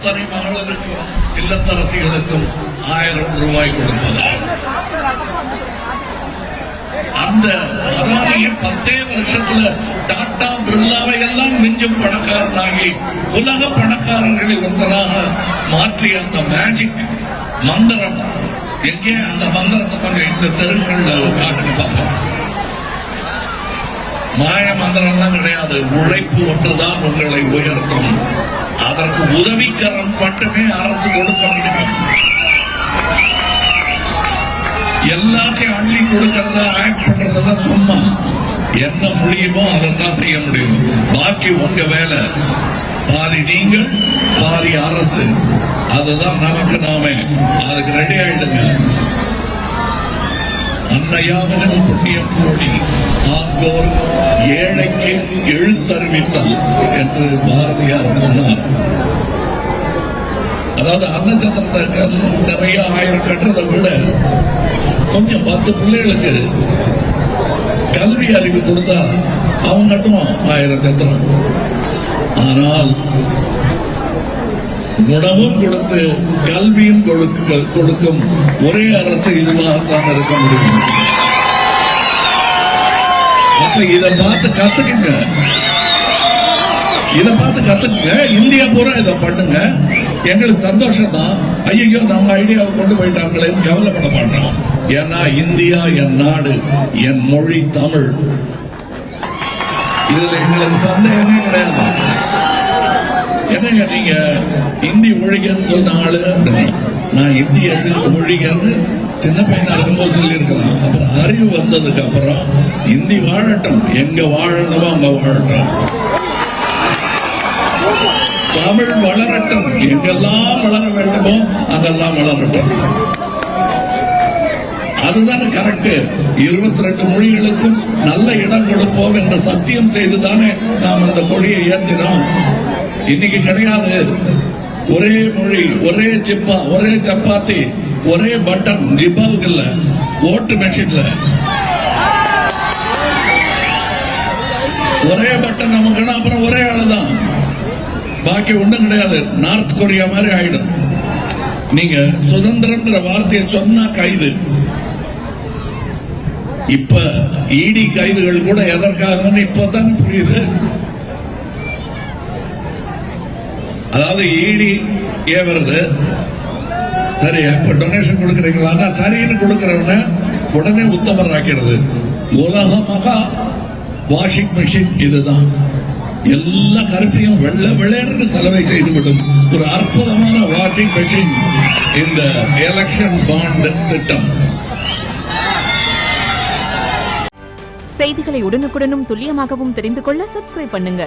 அத்தனை மகளிருக்கும் இல்லத்தரசிகளுக்கும் 1000 ரூபாய் கொடுப்பது. அந்த அதானியை 10 வருஷத்துல டாடா பிர்லாவை எல்லாம் மிஞ்சும் பணக்காரனாகி உலக பணக்காரர்களில் ஒருத்தராக மாற்றிய அந்த மேஜிக் மந்திரம் எங்கே? அந்த மந்திரத்தை கொஞ்சம் இந்த தெருக்கள் காட்டுக்கு பார்ப்போம். மாய மந்திரம்லாம் கிடையாது. உழைப்பு ஒன்றுதான் உங்களை உயர்த்தும். அதற்கு உதவிக்கரம் மட்டுமே அரசு கொடுக்க முடியும். எல்லாத்தையும் அள்ளி கொடுக்கறதா ஆக்ட் பண்றதெல்லாம் சும்மா. என்ன முடியுமோ அதைத்தான் செய்ய முடியும். பாக்கி உங்க வேலை. பாதி நீங்கள், பாதி அரசு. அதுதான் நமக்கு நாமே. அதுக்கு ரெடி ஆயிடுங்க. அன்னையாவின் புண்ணியம் கோடி ஆங்கோர் ஏழைக்கு எழுத்தறிவித்தல் என்று பாரதியார் சொன்னார். அதாவது அன்னச்சத்திரத்தை நிறைய 1000 கட்டுறதை விட கொஞ்சம் 10 பிள்ளைகளுக்கு கல்வி அறிவு கொடுத்தா அவங்க கட்டுவோம் 1000 கத்துறோம். ஆனால் உணவும் கொடுத்து கல்வியும் கொடுக்கும் ஒரே அரசு இதுவாகத்தான் இருக்க முடியும். அப்ப இதை பார்த்து கத்துக்குங்க. இந்தியா பூரா இதை பண்ணுங்க. எங்களுக்கு சந்தோஷம் தான். ஐயோ நம்ம ஐடியாவை கொண்டு போயிட்டாங்களேன்னு கவலைப்பட மாட்டோம். ஏன்னா இந்தியா என் நாடு, என் மொழி தமிழ். இதுல எங்களுக்கு சந்தேகமே கிடையாது. என்னங்க நீங்க இந்தி ஒழிகன்னு சொன்ன ஆளு அப்படின்னா, நான் இந்தி ஒழிகன்னு சின்ன பையனா இருக்கும்போது சொல்லி இருக்கலாம். அப்புறம் அறிவு வந்ததுக்கு அப்புறம் இந்தி வாழட்டும், எங்க வாழணுமோ அங்க வாழட்டும். தமிழ் வளரட்டும், எங்கெல்லாம் வளர வேண்டுமோ அங்கெல்லாம் வளரட்டும். அதுதானே கரெக்ட். 22 மொழிகளுக்கும் நல்ல இடம் கொடுப்போம் என்று சத்தியம் செய்துதானே நாம் அந்த கொடியை ஏற்றினோம். இன்னைக்கு கிடையாது. ஒரே மொழி, ஒரே ஜிப்பா, ஒரே சப்பாத்தி, ஒரே பட்டன். ஜிப்பாவுக்கு இல்ல, ஓட்டு மெஷின்ல ஒரே பட்டன் நமக்குன்னா அப்புறம் ஒரே ஆளுதான். பாக்கி ஒண்ணும் கிடையாது. நார்த் கொரியா மாதிரி ஆயிடும். நீங்க சுதந்திரம்ன்ற வார்த்தையை சொன்னா கைது. இப்ப இடி கைதுகள் கூட எதற்காக இப்பதானே புரியுது. அதாவது இடி ஏன் வருது? சரி, இப்ப டொனேஷன் கொடுக்கறீங்களா? சரின்னு கொடுக்கறவன உடனே உத்தமர் ஆக்கிறது. உலகமாக வாஷிங் மிஷின் இதுதான். எல்லா கருப்பையும் வெள்ளை வெள்ளையர்னு செலவை செய்துவிடும் ஒரு அற்புதமான வாஷிங் மெஷின் இந்த எலெக்ஷன் பாண்ட் திட்டம். செய்திகளை உடனுக்குடனும் துல்லியமாகவும் தெரிந்து கொள்ள சப்ஸ்கிரைப் பண்ணுங்க.